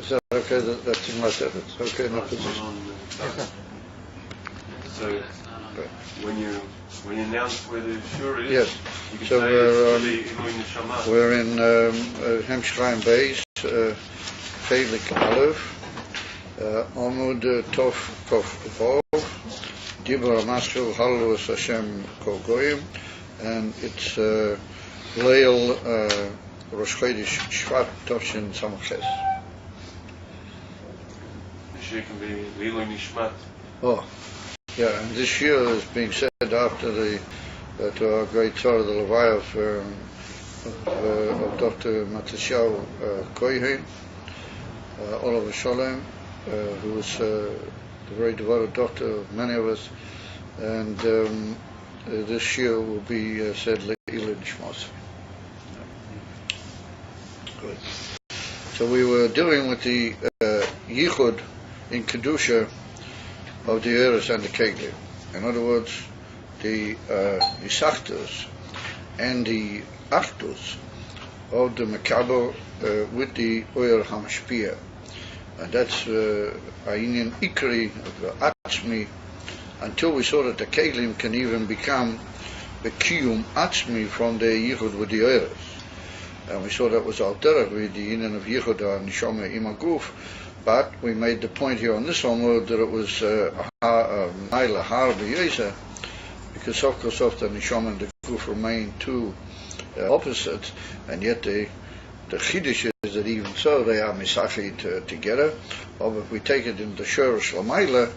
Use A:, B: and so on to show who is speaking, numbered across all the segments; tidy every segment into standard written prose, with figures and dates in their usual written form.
A: Is that okay? That thing like that? It's okay in that position.
B: So when you announce where the shur is,
A: yes.
B: you can
A: So
B: say
A: we're in Hemshchaim Beis, Chelik Aleph, Amud Tov Kof Vov, Dibur Maschil Halus Hashem Kol Goyim, and it's Leil Rosh Chodesh Shvat Tovshin Samaches.
B: The shir can be Lilo Nishmat.
A: Oh, yeah, and this year is being said after to our great Torah, the Levi of Dr. Matisyahu Kohen, Oliver Sholem, who was the very devoted doctor of many of us, and this year will be said Le'ilin Shmos. Good. So we were dealing with the Yichud in Kedusha of the Eretz and the Keglim. In other words, the Yisachtos and the Achtos of the Mekabel with the Oyer HaMashpia. And that's Ayin Ikri, Atzmi, until we saw that the Keglim can even become a Kiyum Atzmi from the Yichud with the Oyeres. And we saw that was Alterach with the Inin of Yichud and Neshama Imaguf, but we made the point here on this homeworld that it was Maila Har B'Yeza, because of course the Neshama and the Guf remain two opposites, and yet the Chiddush is that even so they are Misachid together. Or if we take it in the Shurish Lamaila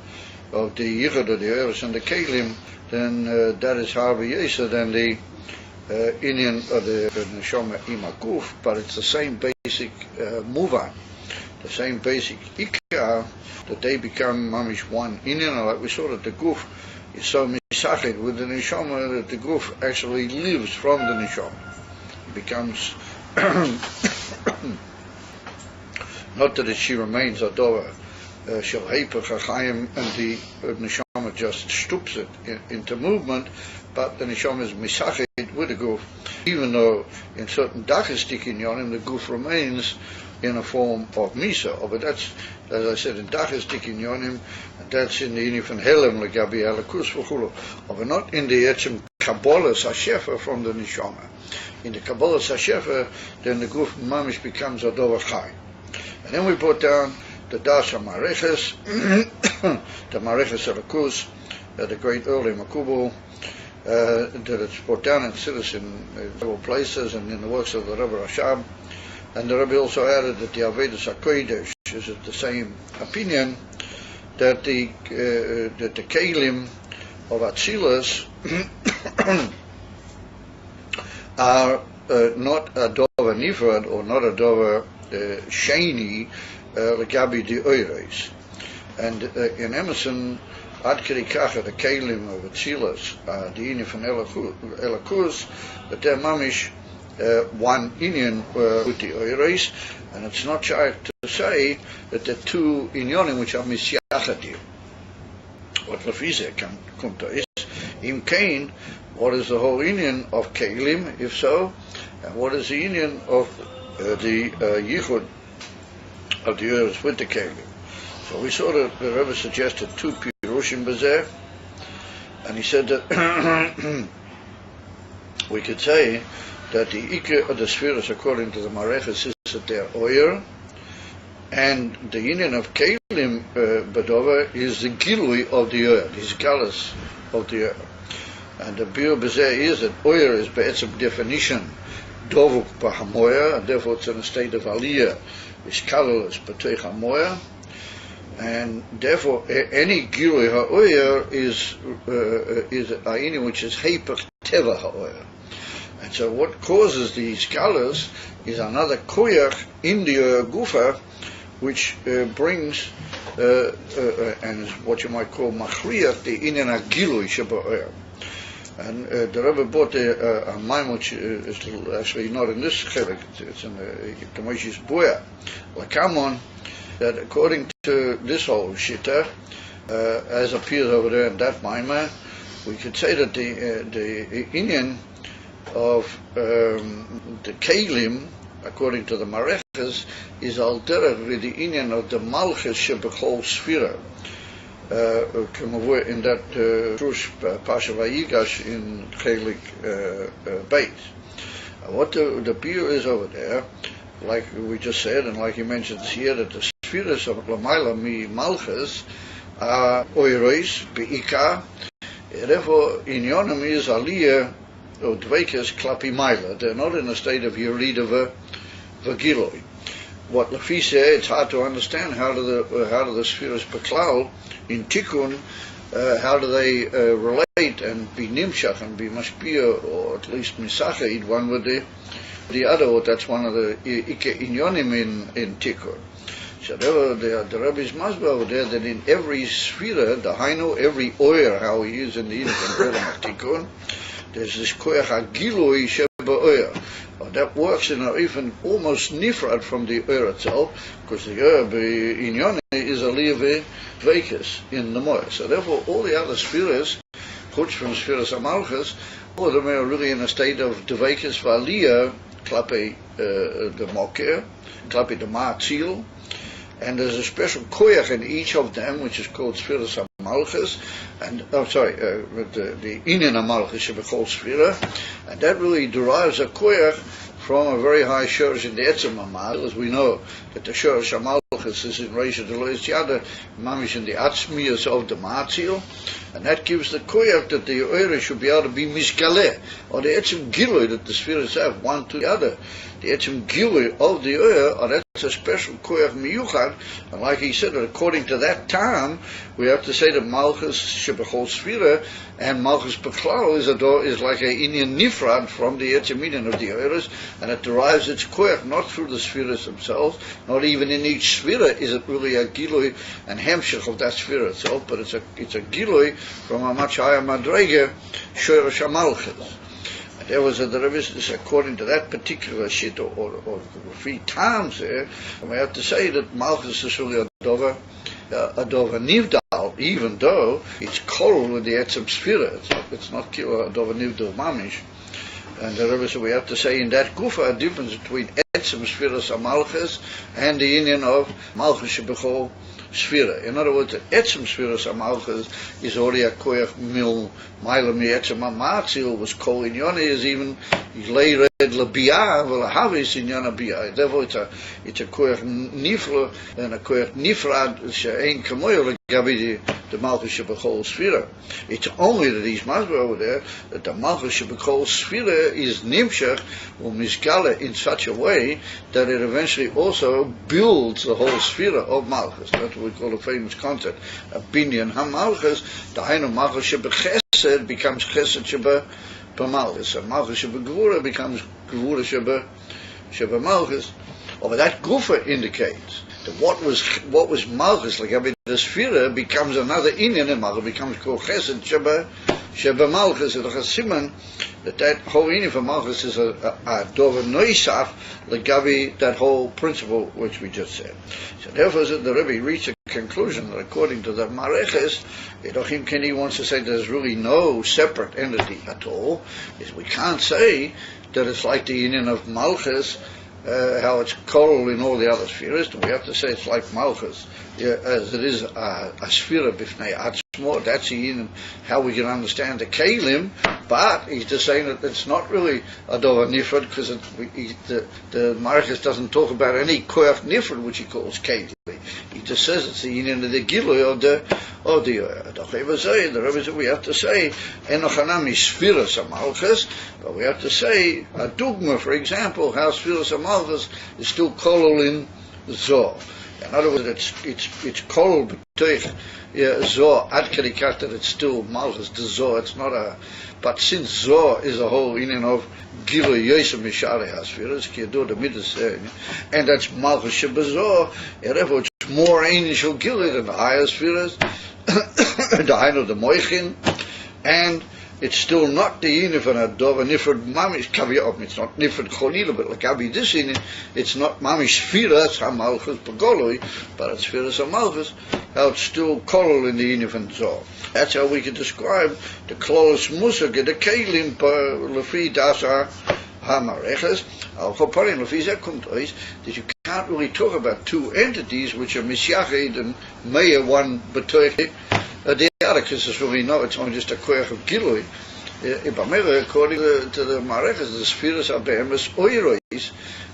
A: of the Yichud of the Eretz and the Kelim, then that is Har B'Yeza than the Inyan of the Neshama Imaguf, but it's the same basic Muvan. The same basic ikar, that they become mamish one inyan, like we saw that the guf is so misachid with the neshama that the guf actually lives from the neshama. It becomes not that she remains adova shel heper chachayim, and the neshama just stoops it into movement, but the neshama is misachid with the guf, even though in certain dachastik inyanim the guf remains in a form of Misa. But that's, as I said, in Dachas Dikin Yonim, and that's in the Inifan Helem, Legabi Alakus V'chulu. But not in the Etzem Kabbalah Sashefa from the Neshama. In the Kabbalah Sashefa, then the Guf Mamish becomes Adova Chai. And then we brought down the Dasha Mareches, the Mareches Alakus, the great early Makubal, that it's brought down in cities in several places and in the works of the Rebbe Rashab. And the Rebbe also added that the Avedus HaKodesh is of the same opinion, that the Kelim of Atzilus are not a Dova Nifrad or not a Dova Sheni Legabi the Oires. And in Emerson, Ad Keri Kacha, the Kelim of Atzilus, the Inyan from Elakus, but they're mamish one Inyan with the Oires, and it's not shy to say that the two Inyanim which are Misyachadim. What Lafise can come to is, Im Kain, what is the whole Inyan of Kelim, if so, and what is the Inyan of the Yichud of the Oires with the Kelim? So we saw that the Rebbe suggested two Pirushim Bazeh, and he said that we could say that the Ikra of the spheres, according to the Mareches, is that they're Oyer, and the Inyan of Kelim Badova is the Gilui of the Oyer, the Galus of the Oyer. And the Bir Bezeh is that Oyer is by its definition Dovuk Bahamoya, and therefore it's in a state of Aliyah, which Kalal is Patech Hamoya, and therefore any Gilui HaOyer is Ayin, which is Heper Teva HaOyer. And so what causes these colors is another koyach in the gufa, which brings and is what you might call machriyach, the inyan agilui sheba'er. And the Rebbe brought a mime which is actually not in this chelik, it's in the Moishis Boya, Lakamon, that according to this whole shita, as appears over there in that mime, we could say that the inyan of the Kelim, according to the Mareches, is al derech the inyan of the Malchus shebechol Sfira. In that Pasha Vayigash in Chelik Beis. What the view is over there, like we just said, and like he mentions here, that the Spheres of Lamaila mi Malchus are oirois beika. Therefore, in Yonim is aliyah or dveikas klapi maila. They're not in a state of yerida v'giloi. What Lefi said, it's hard to understand how do the spheres beklal in tikkun, how do they relate and be nimshach and be mashpia, or at least misachid one with the other. Or that's one of the ike inyonim in tikkun. So the Rebbe's masber over there that in every sphere, the hainu, every oyer, how he is in the Yiddish of tikkun, there's this koyach hagilui sheba oyer. That works in even almost nifrad from the oyer itself, because the oyer in Yoni is a live dveikus in the moyer. So therefore, all the other spheres, which from spheres amalchus, all of them are really in a state of dveikus v'aliyah klape the moker, klape the ma'atzil. And there's a special koyach in each of them, which is called Spheres HaMalchus, and the Inyan HaMalchus Shebechol Sphera, and that really derives a koyach from a very high shorsh in the Etzem HaMal, as we know that the shorsh HaMalchus is in Reisha Delois Yada, mamish in the Atzmiyas of the Ma'atzil, and that gives the koyach that the Oire should be able to be Mishkaleh, or the Etzem Gilui that the spheres have, one to the other. The Etzem Gilui of the Oire, that's a special koyach miyuchad, and like he said, according to that time, we have to say that Malchus Shebechol Sphira and Malchus Beklal is like a Inyan Nifrad from the Etzem Inyan of the Oiras, and it derives its koyach not through the spheres themselves, not even in each sphere is it really a gilui and hemshech of that sphere itself, but it's a gilui from a much higher madrega, Shoresh HaMalchus. There was the Rebbe, according to that particular shit, or 3 times there, and we have to say that Malchus is really a dover nivdal, even though it's kol with the etzem sphere. It's not a dover nivdal mamish. And the Rebbe said we have to say in that gufa a difference between etzem spheres Malchus and the Inyan of Malchus Shebechol Sphira. In other words, the etzem spheres Malchus is already a koyach mil maila mi etzem ha'matzil was kol inyoni is even lay red lebiyah v'lahavis inyana biyah. Therefore, it's a koyach nifla and a koyach nifrad she'ein kamoyo legabi the Malchus Shebechol Sphira. It's only that he's masber over there that the Malchus Shebechol Sphira is nimshach or mizgala in such a way that it eventually also builds the whole Sphira of Malchus. That's what we call a famous concept. A binyan ha-Malchus, the hainu Malchus Shebechesed becomes Chesed Shebe-Malchus, and Malchus Shebe-Gevura becomes Gevura Shebe-Malchus. But that gufa indicates that what was Malchus, like the Sphira, becomes another Inyan, and Malchus becomes called Chesed Sheba Malchus, and a simon that whole Inyan for Malchus is a dover noisaf, legavi that whole principle which we just said. So therefore, the Rebbe reached a conclusion that according to the Mareches, Elohim Keni wants to say there's really no separate entity at all. Is we can't say that it's like the Inyan of Malchus, how it's kol in all the other spheres. We have to say it's like Malchus, as it is a sphere b'fnei atzmo. That's how we can understand the kelim. But he's just saying that it's not really a dover nifrad, because the Marcus doesn't talk about any koyach nifrad, which he calls kelim. He just says it's the union of the gilui of the Rebbe said we have to say enochanami spheres Malchus, but we have to say a dogma, for example, how spheres Malchus is still kolol in Zoh. In other words, it's kolol b'toich Zoh ad kedikach that it's still Malchus the Zoh. It's not but since Zoh is a whole union of Gilui Yosef Mishari HaSpheres, ki yadu the midas, and that's Malchus Shebezoh, therefore it's more angel Gilui than the higher spheres, the higher the Moichin, and it's still not the unit of a dova nifrad mamish kaviyot. It's not nifrad cholila, but like Abi this in it, it's not mamish spheres hamalchus pagoloi, but it's spheres hamalchus. How it's still kolol in the unit of Zoh. That's how we can describe the close musag, the kelim lefi dasar hamareches. Al choparim lefi zeh kumt ois that you can't really talk about two entities which are Mishyachid and Meya, one B'toich, the other, because as we know, it's only just a koyach of Gilui. According to the Marechas, the spheres are behemoths oirois,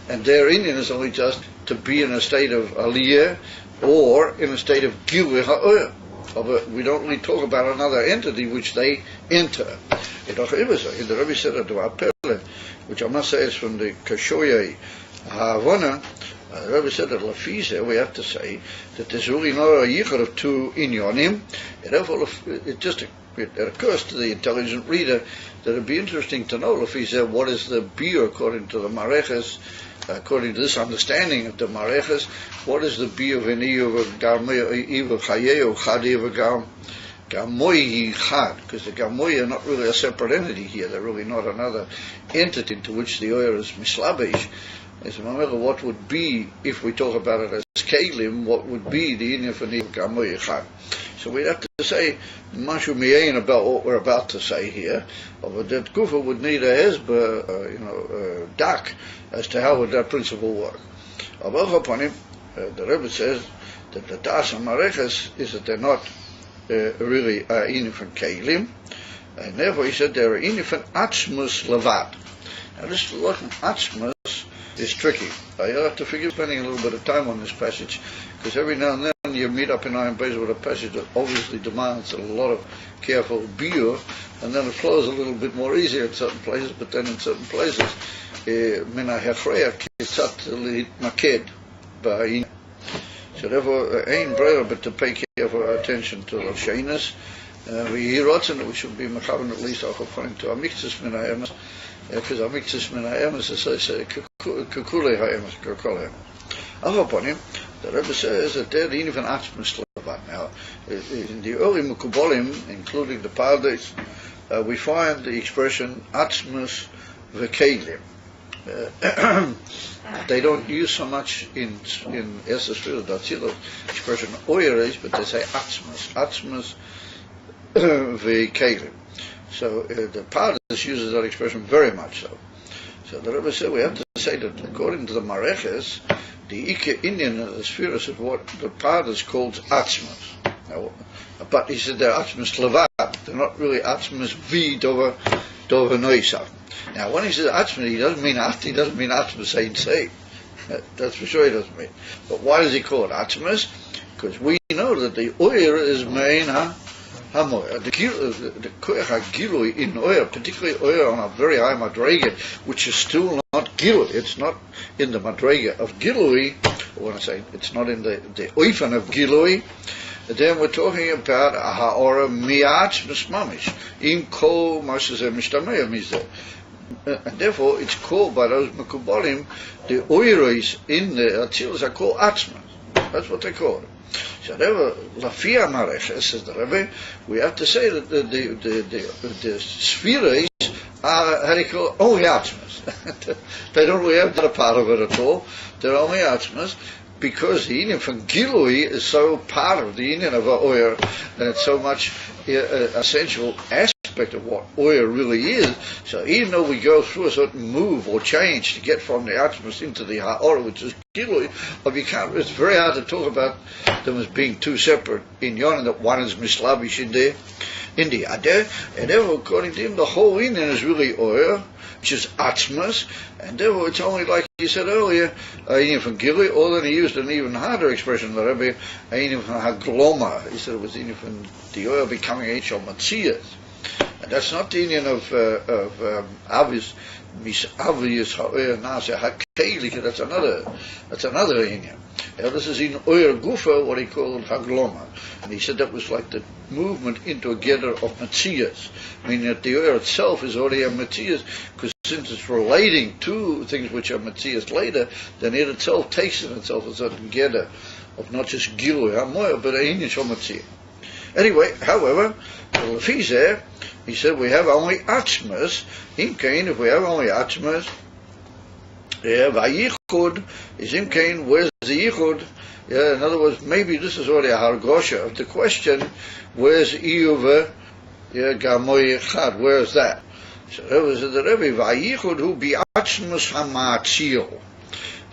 A: and their Indian is only just to be in a state of aliyah or in a state of Gilui ha'oyer. We don't really talk about another entity which they enter. The Rebbe said at the which I must say is from the Kashoyei Havana. The Rebbe said that Lafize, we have to say that there's really not a yichud of two inyonim. It occurs to the intelligent reader that it'd be interesting to know, Lafize, what is the biur according to the Mareches, according to this understanding of the Mareches, what is the biur of an iyuv chayeu chad gamoyi chad, because the gamoyi are not really a separate entity here, they're really not another entity into which the oyer is mislabish. What would be, if we talk about it as kelim, what would be the inyan for gamoyi chad? So we'd have to say mashu miyayin about what we're about to say here, but that Gufa would need a hezbollah, dak, as to how would that principle work. Upon him, the Rebbe says that the das and mareches is that they're not really inyan from kelim, and therefore he said they're inyan from atzmus levad. Now this word atzmus is tricky. You'll have to forgive spending a little bit of time on this passage, because every now and then you meet up in Ayin Beis with a passage that obviously demands a lot of careful biur, and then it flows a little bit more easier in certain places, but then in certain places, mina hechreya kitzat maked ba'in. So therefore, ain't brother but to pay careful attention to the shainas. We hear that we should be mechavan at least according to amikzus min ha'emes, because amikzus min ha'emes is kukule ha'emes, kukule ha'emes. Upon him, the Rebbe says that they're even atzmus levad. Now, in the early Mukubolim, including the Pardes, we find the expression atzmus v'kelim. They don't use so much in Esesfir Datzila expression oyeres, but they say atzmus v'kelim. So the Pardes uses that expression very much so. So the Rebbe said we have to say that according to the Mareches, the Ike Indian of the spheres is what the Pardes calls atzmus. Now, but he said they're atzmus levad. They're not really atzmus v'dover noisav. Now, when he says atzmus, he doesn't mean atzmus ain't say. That's for sure he doesn't mean. But why does he call it atzmus? Because we know that the oyer is main hamoyer. The koyach hagilui in oyer, particularly oyer on a very high madrega, which is still not gilui. It's not in the madrega of gilui. I want to say it's not in the oifen of gilui. Then we're talking about ha'ora mi'atzmus mamish in kol masazeh mishtameh mizeh. And therefore it's called by those Mekubalim, the oiros in the Atzilas are called atzmas. That's what they call it. So therefore, Lafia Mareches, says the Rebbe, we have to say that the spheres are, how do you call it, only atzmas. They don't really have that part of it at all. They're only atzmas, because the Indian from Gilui is so part of the Indian of oyer, and it's so much essential aspect of what oyer really is. So even though we go through a certain move or change to get from the atzmus into the ha'or, which is Gilui, but you can't, it's very hard to talk about them as being two separate in yon, that one is mislabish in the other, and therefore according to him the whole Indian is really oyer, which is atzmas, and therefore it's only like you said earlier, Ayin from Gilui, or then he used an even harder expression, the Rebbe, Ayin from Hagloma. He said it was Ayin from the oil becoming Eichel Matziyas. And that's not the Indian of Avis, Misavius Ha'oyer Nase HaKeili, that's another Indian. Now this is in Oyer Gufa, what he called Hagloma. And he said that was like the movement into a gather of Matziyas, meaning that the Oyer itself is already a Matziyas, because since it's relating to things which are Matziyas later, then it itself takes in itself a certain gather of not just Gilui HaMoyer, but a Indian Shal Matziyah. Anyway, however, Lefizeh, he said we have only atzmas. Imkain, if we have only atzmas, vayichud is imkain. Where's the yichud? In other words, maybe this is already a hargosha of the question. Where's iyuva? Gamoy chad. Where's that? So that was the Rebbe. Vayichud who be atzmas hamatzil.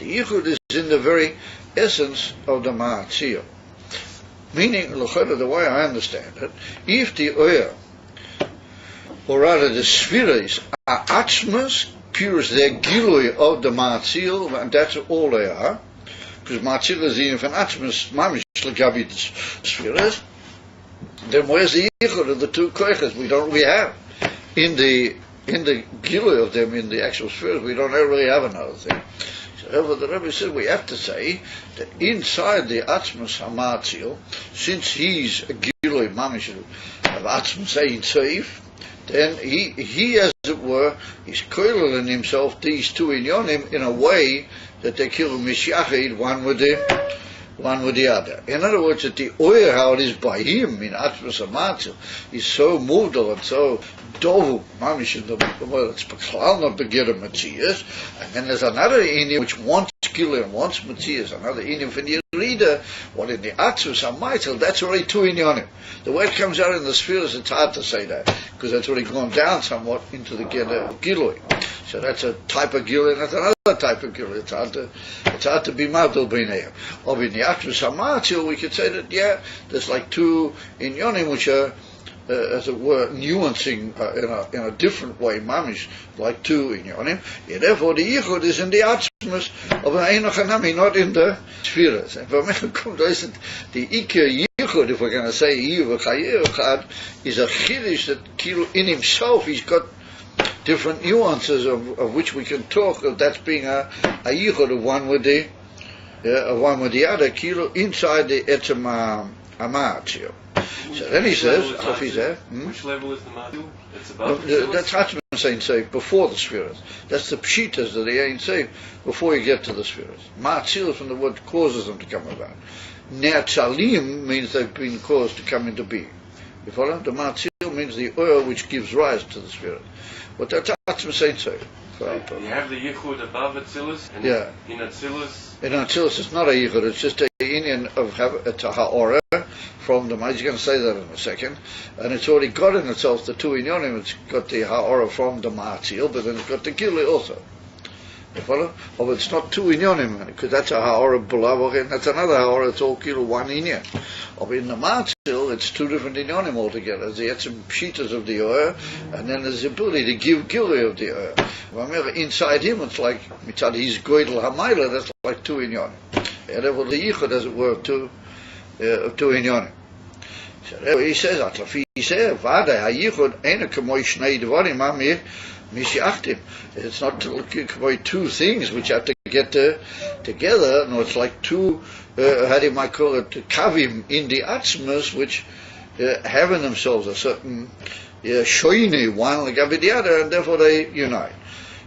A: The Yichud is in the very essence of the Ma'atzil. Meaning, the way I understand it, if the oil, or rather the spheres, are atzmas, pure their gilui of the Ma'atzil, and that's all they are, because Ma'atzil is even from atzmas, mamish l'gabi the spheres, then where's the yichud of the two koiches? We have in the gilui of them, in the actual spheres, we don't really have another thing. So the Rebbe said we have to say that inside the atzmas hamatzil, since he's a gilui mamish of atzmas ein soif, then he as it were, he's koilel in himself these two inyonim in a way that they kill mishyachid one with the other. In other words, that the oil how it is by him in atzmas hamatzil is so mudal and so dovu mamish in the it's beklal not begirah matzias, and then there's another inyam which wants gilui and wants matzias, another inyam for the reader. Well, in the atzmas hamatzil, that's already two inyonim. The way it comes out in the spheres, it's hard to say that, because that's already gone down somewhat into the gilui. So that's a type of gilui, and that's another type of gilui. It's hard to be mavdil b'neihem. Or in the atzmas hamatzil, we could say that, yeah, there's like two inyonim which are, as it were, nuancing in a different way, mamish, like two inyonim. Yeah, therefore, the yichud is in the atzmas of an einoch hanami, not in the spheres. And for me, the ikar yichud, if we're going to say yiv v'chayir is a chiddush that in himself he's got different nuances of which we can talk of that's being a yichud of one with the other, kilo inside the etzem hamatzil. So then he says,
B: which level is the Ma'atzil? It's above the
A: that's Atzmas Ein Sof, before the spheres. That's the pshitas that the Ein Sof, before you get to the spheres. Ma'atzil from the word causes them to come about. Ne'atzalim means they've been caused to come into being. You follow? The Ma'atzil means the oil which gives rise to the spheres. But that's Atzmas Ein Sof.
B: You have the yichud above Atzilus, and in Atzilus.
A: In Atzilus, it's not a yichud; it's just a inyan of it's a ha'ora from the. He's going to say that in a second, and it's already got in itself the two inyanim. It's got the ha'ora from the ma'atzil, but then it's got the gilui also. You follow? But it's not two inyanim, because that's a ha'ora b'lav, and that's another ha'ora. It's all kilo one inyan. Or in the ma'atzil, it's two different inyanim altogether. There's the etzem pshitas of the oil, and then there's the ability to give gilui of the oil. Remember, inside him, it's like mitzad his goydel hamayla. That's like two inyanim. And therefore, the yichud, as it were, two inyanim. So he says, Atlafi says, "Vada hayichud ena k'moy shnei dvarim amir mishyachtim." It's not k'moy two things which have to get together. No, it's like two. How do you might call it? Kavim in the atzmas which have in themselves a certain shoyne one like the other, and therefore they unite.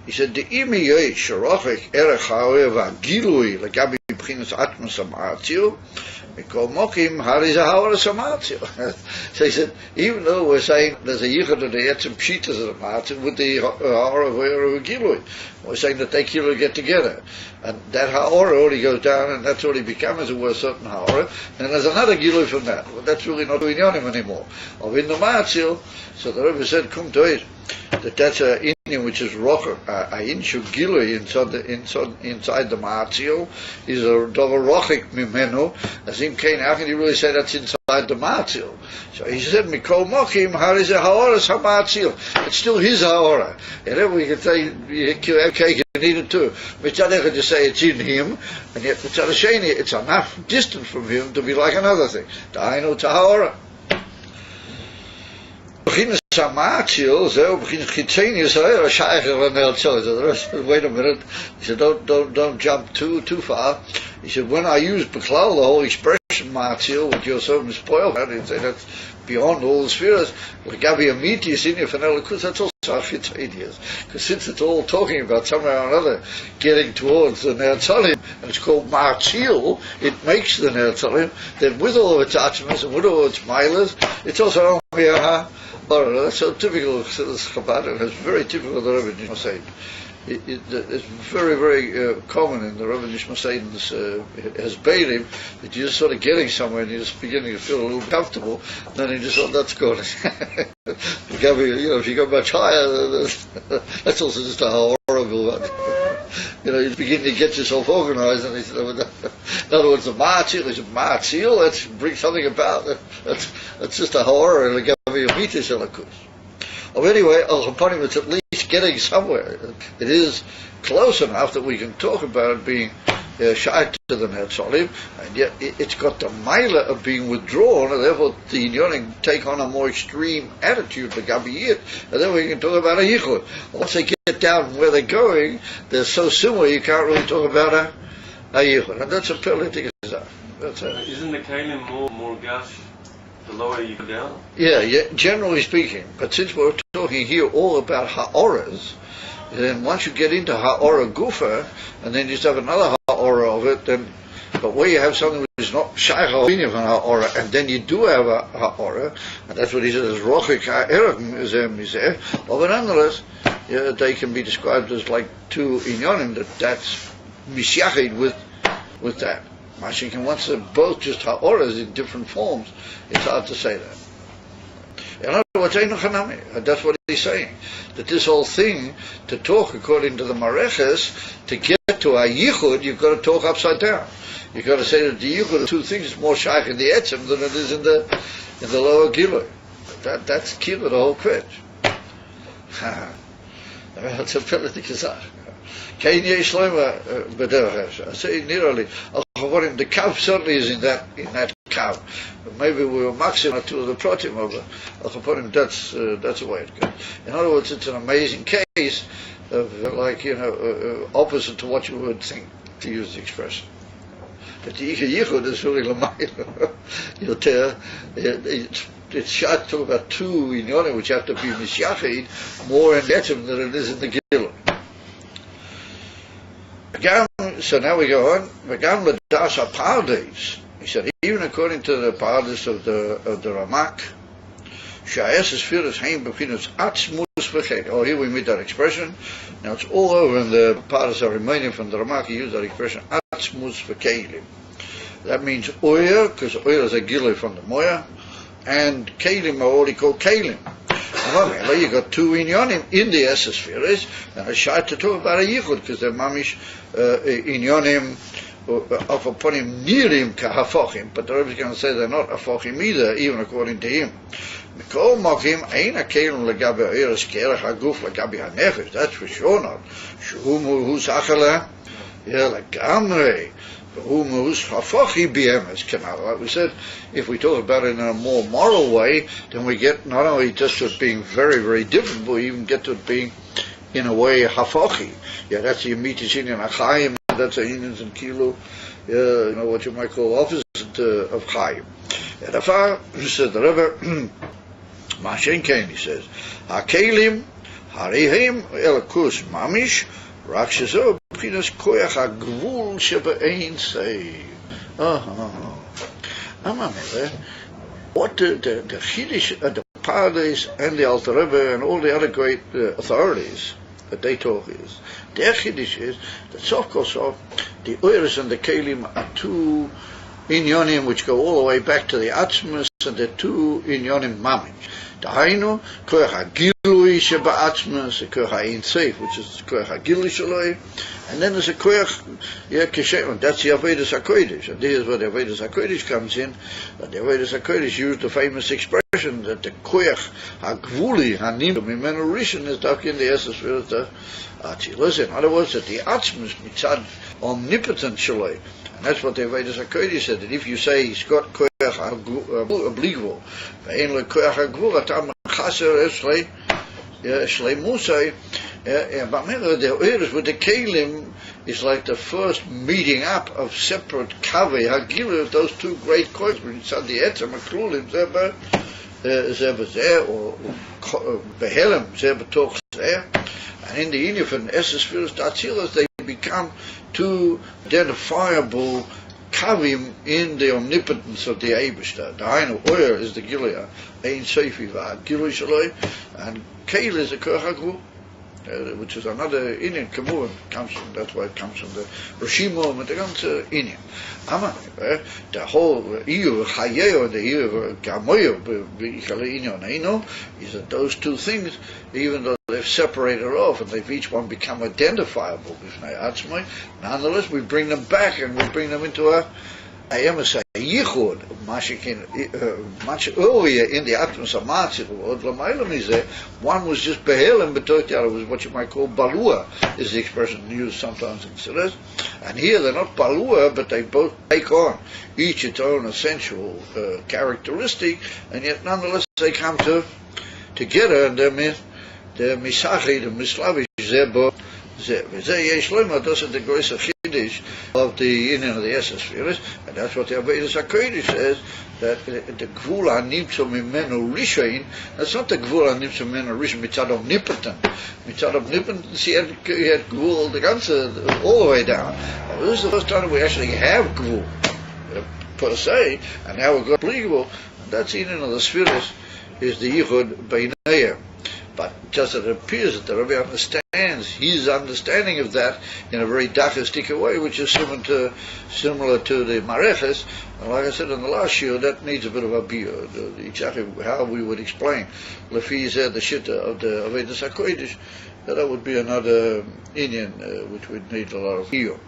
A: He said, "The imi yesh rochek erech ha'oeva gilui legabi b'chinas atmas ha'ma'atzil mikol mokim hariz ha'oras ha'ma'atzil." So he said, even though we're saying there's a yichud of the etzem pshitas of the ma'atzil with the ha'ora of gilui, we're saying that they get together, and that ha'ora already goes down, and that's already become, as it were, a certain ha'ora, and there's another gilui from that. Well, that's really not doing on him anymore. Of in the ma'atzil, so the Rebbe said, "Come to it." That's a Indian which is rocher, Ayin gilui inside the ma'atzil is a dover rochik mimenu. As in Cain, how can you really say that's inside the ma'atzil? So he said, "Mikol mokim hariz ha'oras ha'ma'atzil." It's still his ha'ora. And then we can say, "Okay, you need it too." Mitzad echad you say it's in him, and yet mitzad sheni it's enough distant from him to be like another thing. Ta'ayinu ta'ha'ora. Samachil, so wait a minute. He said, don't jump too far. He said, when I use Beklal, the whole expression Machil, with your so spoiled, he'd say that's beyond all the spheres. Gabi Amiti is in your Fanelikus, that's also Achitanias. Because since it's all talking about somehow or another getting towards the Nertzalim, and it's called Machil, it makes the Nertzalim, then with all of its atmas and with all its milas, it's also that's so typical of Chabad, and it's very typical of the Rebbe Nishma Seid. It's very, very common in the Rebbe Nishma Seid's Hasbeirim that you're just sort of getting somewhere and you're just beginning to feel a little comfortable, and then you just thought, that's good. If you go much higher, that's also just a horrible one. you begin to get yourself organized, and he said, in other words, the Ma'atzil is a Ma'atzil, let's bring something about. That's just a horror, and it'll give you a mitzvah shalakus. Well, anyway, Al-Hapanim, it's at least getting somewhere. It is close enough that we can talk about it being shayach to the Netzalim, and yet it's got the milah of being withdrawn, and therefore the Inyonim take on a more extreme attitude, the Gabiyit, and then we can talk about a Yichud. Once they get down where they're going, they're so similar you can't really talk about a Yichud, and that's a politic.
B: Isn't the Kalim more gash the lower you go down?
A: Yeah, generally speaking, but since we're talking here all about ha'oras, then once you get into ha'ora gufa, and then you just have another ha'ora of it, then, but where you have something which is not shaykh ha'opinion from ha'ora, and then you do have a ha'ora, and that's what he says, rochik ha'erach mizeh, but nonetheless, they can be described as like two inyonim, that's mishyachid with that. Mashiach, once they're both just ha'oras in different forms, it's hard to say that. In other words, that's what he's saying. That this whole thing, to talk according to the Mareches, to get to a Yichud, you've got to talk upside down. You've got to say that the Yichud, the two things, is more shaykh in the Etzem than it is in the lower Gilui. That's key to the whole quetch. That's a politic azar. Kain yesh loima b'derech. I say nearly. The kav certainly is in that kav. Maybe we were maximum two of the protim of Al-Chaponim. That's the way it goes. In other words, it's an amazing case of opposite to what you would think, to use the expression. That the Yichud is really l'mayla. It's shot to about two inyonim which have to be mishyachid more in etzem than it is in the Gilui. So now we go on. V'gam l'das ha'pardes. He said, even according to the pardes of the Ramak, sha'es esfiras haim b'chinas atzmus v'cheil. Oh, here we meet that expression. Now it's all over in the pardes are remaining from the Ramak. He used that expression atzmus v'keilim. That means oyer, because oyer is a gilui from the moya, and keilim are already called keilim. Well, you got two inyonim in the esespheres, and a shot to talk about a yichud, because they're mamish inyonim of upon him nirim kahafochim, but the Rebbe is going to say they're not afochim either, even according to him. Mikol mokim ein akelim legabe oiras kerach haguf legabe hanefesh. That's for sure not. Shuhumu hus achala, legamrei. Like we said, if we talk about it in a more moral way, then we get not only just to it being very, very different, but we even get to it being, in a way, hafachi. Yeah, that's the Yemitis Inyan Achayim, that's the Inyan and Kilu, what you might call opposite of Chayim. And afar, said the Rebbe, Mashen Kain, he says, HaKelim, Harihim, Elakus Mamish, Rakshazah, Pinas Koyach HaGvul Shebe'ein Sei. What the Chiddush, the Pardes, and the Alter Rebbe, and all the other great authorities that they talk is, their Chiddush is that Sof Kol Sof, the Oiris and the Kelim are two inyonim which go all the way back to the Atzmus, and the two inyonim mamish. Dahainu, koyach hagilui sheba Atzmus, a koyach ha'in seif, which is koyach hagilui shaloi, and then there's a koyach keshem, that's the Avodas HaKodesh, and here's where the Avodas HaKodesh comes in. That the Avodas HaKodesh used the famous expression that the koyach hagvuli hanim mimenu rishon is dark in the essence of the Atzilus. In other words, that the Atzmus mitzad omnipotent shaloi. And that's what the Avodas HaKodesh said, that if you say he's got koyach obligable, ve'en le koyach hagvul, atam chaser eshlei musay, but the Oiris with the Kelim is like the first meeting up of separate kaveh hagilu of those two great koyach, mitzad the etzem haklulim zeh b'zeh, or behelem zeh b'toch zeh. And in the Inyan from Esesphiros Datzilas, they become two identifiable kavim in the omnipotence of the Eibishter. The Hainu Oyer is the Gileah, Ein Seifi V'ad Gilui Shaloi, and Keil is the Koyach HaGvul. which is another Indian Kamur, that's why it comes from the Rishimo, and the ganze Indian. The whole Iyo, Hayeo, the Iyo, Gamoyo, Inyo, is that those two things, even though they've separated off and they've each one become identifiable with Atzmai, nonetheless we bring them back and we bring them into a yichud, much earlier in the atmosphere of Matzil, one was just behelim, but the other was what you might call balua, is the expression used sometimes in Siddhas. And here they're not balua, but they both take on each its own essential characteristic, and yet nonetheless they come together, and they're misachi, the mislavish, zebo. That's the greatest chiddush of the Ayin of the Esespheres, and that's what the Beis says, that the Gvul HaNimtzo Mimenu Rishon, that's not the Gvul HaNimtzo Mimenu Rishon mitzad omnipotent. Mitzad omnipotence, he had Gvul the ganze all the way down. Now, this is the first time we actually have Gvul per se, and now we've got Gvul, and that's the Ayin of the Spheres, is the Yichud Beinayim. But just it appears that the Rebbe understands his understanding of that in a very dachastic way, which is similar to the Mareches. And like I said in the last year, that needs a bit of a biur, exactly how we would explain Lefi Zeh, the Shitta of the Avedis HaKodesh, that would be another Indian which would need a lot of biur.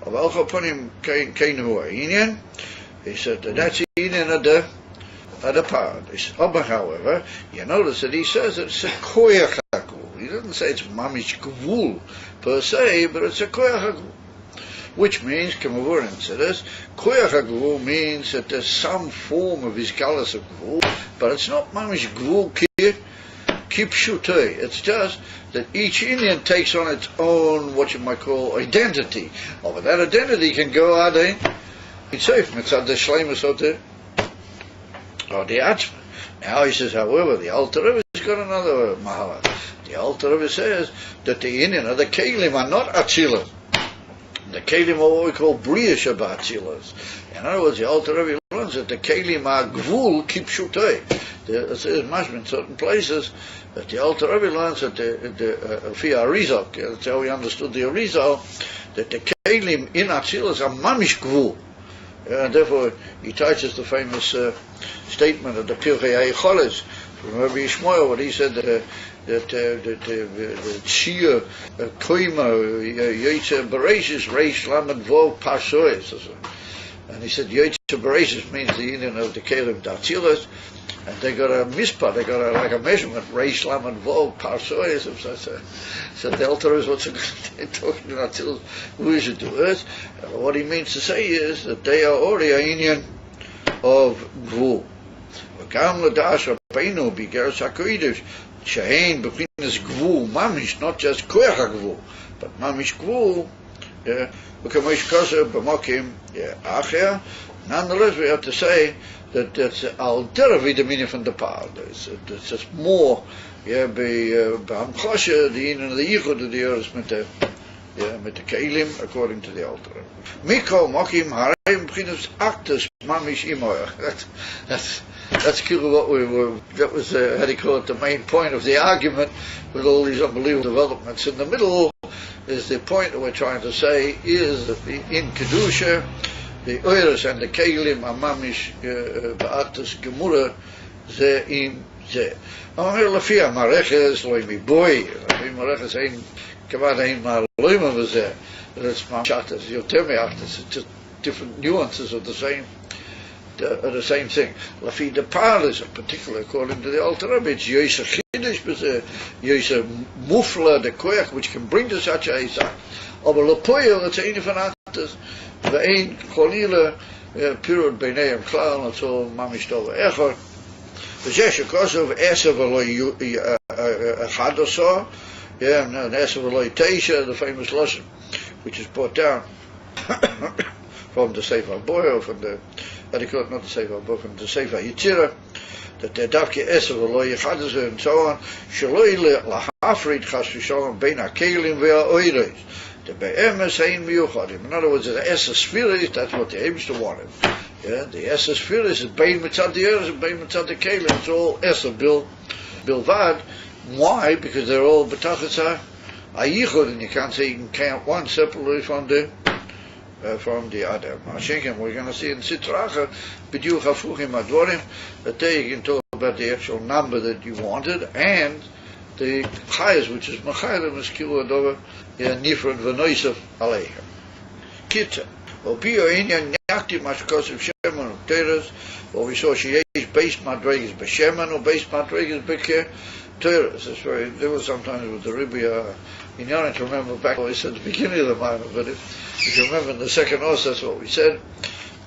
A: Of Al Chaponim Keinu Ayin, he said that that's the Indian of the paradise. However, you notice that he says it's a koyach hagvul. He doesn't say it's mamish gvul per se, but it's a koyach hagvul, which means, Kamavurin says, koyach hagvul means that there's some form of isgalus of gvul, but it's not mamish gvul kipshutei. It's just that each Indian takes on its own, what you might call, identity. But that identity can go out it's safe. It's at the shleimus of the Atzma. Now he says, however, the Alter Rebbe has got another mahala. The Alter Rebbe says that the Indian or the Kelim are not Atzilas. The Kelim are what we call Bria Shabbat Atzilas. In other words, the Alter Rebbe learns that the Kelim are Gvul Kipshutei. It says mashma in certain places that the Alter Rebbe learns that the Fia Arizal, that's how we understood the Arizal, that the Kelim in Atzilas are Mamish Gvul. And therefore he touches the famous statement of the Pirkei HaYicholes from Rabbi Yishmael, what he said that Shia Koima Yotze Bereishis Reish Lamed Vov Parsois, and he said Yotze Bereishis means the union of the Kelim Datzilas, and they got a mispah, they got like a measurement, Reish Lamed Vov Parsois. So the Alter is what's talking about who is it to us. What he means to say is that they are already a union of Gvul. V'gam l'dash Rabbeinu b'geras HaKodesh she'ein b'chinas Gvul mamish, not just koyach HaGvul, but mamish Gvul. V'kamosh koser b'mokim acher. Nonetheless, we have to say that that's al derech the meaning from the paradise. It's just more. B'hamchoshe, the Ayin of the Yichud of the Eretz mit the Kelim, according to the Alter. Mikol mokim hareim b'chinas actus mamish imoyach. That's what we were. That was how do you call it? The main point of the argument with all these unbelievable developments. In the middle is the point that we're trying to say is that in kedusha, the Eretz and the Kelim are mamish b'actus gemura ze im ze. אומר לפי המערכת לא מבוי, לפי המערכת אין כמעט אין מעלוימה בזה, it's פשטס, יותר מאחתס, it's just different nuances of the same thing. לפי the parallels in particular, according to the Alter Rebbe, it's yoysa chiddush b'zeh, yoysa mufla, the koyach, which can bring to such a isach. Aber lepoyel, it's ein von achtes, ve'ein cholila, pirud b'neiam klal, it's all mamish tov echor, V'zeh shekosov esav aloi achadosah, and esav aloi teisha, the famous lesson, which is brought down from the Sefer Boyer, from the not the Sefer Boyer, from the Sefer Yitzira, that the davke esav aloi achadosah and so on, shaloi lahafrid chas v'shalom bein hakelim ve'ha'oiros. The be'emes hein miyuchadim. In other words, the Esespheres, that's what the Eibster wanted. The Esespheres is bein mitzad the Eretz and bein mitzad the Kelim. It's all Esav bilvad. Why? Because they're all b'tachas a yichud, and you can't say you can count one separately from the other. We're going to see in Sitracha, b'diuk hafuchim advorim, that there you can talk about the actual number that you wanted, and the chayes, which is machayim, is kilu adova, nifrod v'noisav aleichem. Kitza. Well, bio inyan nyakti mashkosiv shemen u'teres, well, we saw sheyesh Beis madreges b'shemen, or Beis madreges b'ke teres. That's very, there was sometimes with the Rebbe, you know, to remember back what we said at the beginning of the Bible, but if you remember in the second os, that's what we said.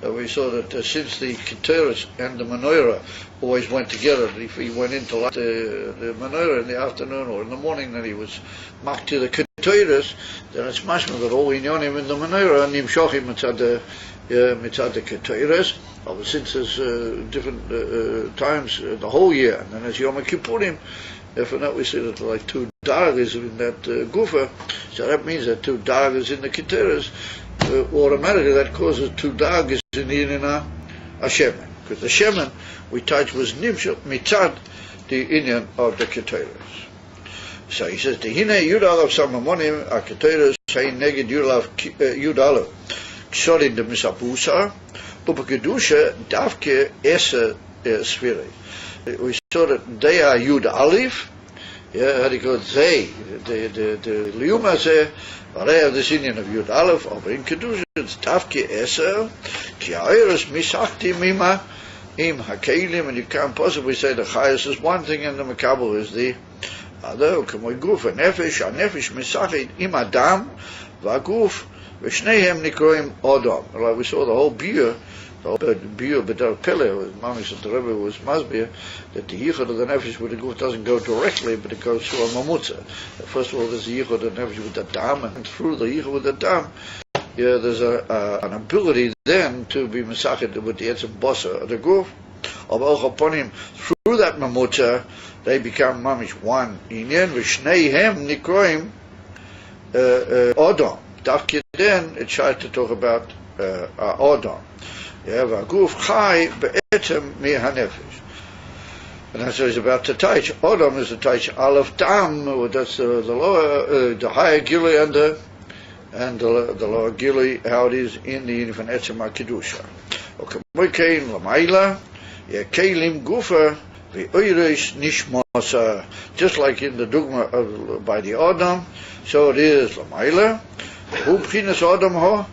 A: We saw that since the Keteris and the Menorah always went together, if he went into the Menorah in the afternoon or in the morning, then he was marked to the Keteris, then it's mashma that all inyonim in the Menorah, nimshochim mitzad the Keteris, but since there's different times the whole year, and then there's Yom Kippurim, for that we see that like 2 dagas in that gufa, so that means that 2 dagas in the Keteris, automatically that causes 2 dagas in the Inyan HaShemen, because the Shemen we touched was nimshot mitzad the Inyan of the Keteris. So he says, "Tehine Yudalav Samamonim HaKeteris Hein Neged Yudalav Ksodin de Misabusa Upakedusha Davke Esa Sfiri." We saw that they are Yud Alif, how do you call it? They, the Liuma say, they have this Indian of Yud Aleph, but in Kedusha it's Tafki Eser, Ki Ha'eres Misachti Mima Im HaKeilim, and you can't possibly say the Chayas is one thing and the Makabel is the other. K'moy Guf HaNefesh, HaNefesh Misachit Im Adam, V'Aguf, V'Shneihem Nikroim Odom. Like we saw the whole beer, but B'dar Pele, Mamish and the Rebbe was Masbir, that the Yichud of the Nefesh with the Guf doesn't go directly, but it goes through a Mamutza. First of all, there's the Yichud of the Nefesh with the Dam, and through the Yichud with the Dam, there's an ability then to be Mesachet with the Etzem Bossa of the Guf, of Al Chaponim, through that Mamutza, they become Mamish one Inyan, V'Shneihem Nikroim Odom. Dafke then, it tries to talk about Odom. V'aguf chai be'etem mi hanefesh, and that's what he's about to teach. Odom is to teach aleph dam, that's the lower, the higher gili and the lower gili, how it is in the union etzem kedusha. Okay, moikein lamaila, kelim gufa v'oirish nishmosa, just like in the dogma by the Odom, so it is lamaila. Who b'chinas Odom ho?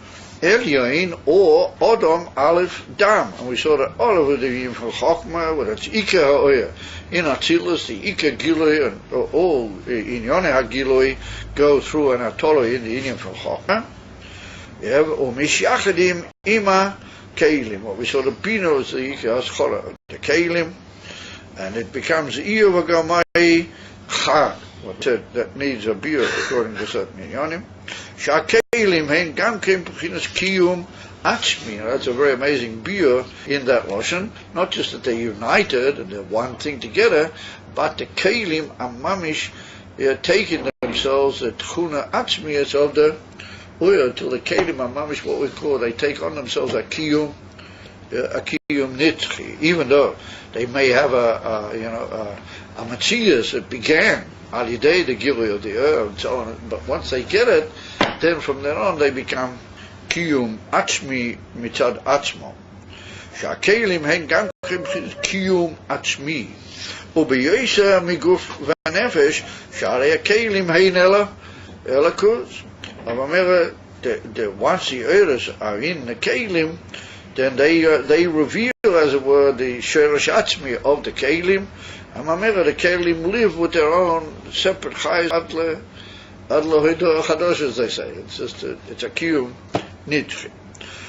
A: Elyoin or Odom Aleph Dam, and we saw that all over the Yim from Chokma, where it's Ika Ha'oya, in Atzilus, the Ika Giloi, and all in Yoneh HaGiloi go through an Atolo in the Yim from Chokma. We have Umishachadim Ima Keilim, what we saw the Bino is the Ika Haschola, the Keilim, and it becomes Iyo Vagamai Chag, that needs a beer according to certain Yonim. Shakelim hein gamkim p'chinas kiyum atzmi. That's a very amazing beer in that lashon. Not just that they're united and they're one thing together, but the kelim are mamish taking themselves the tchuna atzmiyas of the oil till the kelim are mamish what we call, they take on themselves a kiyum nitzchi, even though they may have a matzias that began alidei the gilui of the earth and so on, but once they get it, then from then on they become kiyum atzmi mitzad atzmo. Shakelim hen gam kiyum atzmi ubeyosa miguf v'nefesh sharei kelim hein elakuz. Once the ears are in the kelim, then they reveal, as it were, the sheresh atzmi of the kelim. And the kelim live with their own separate chayes adle chadosh, as they say. It's just it's a kiyum nitchi.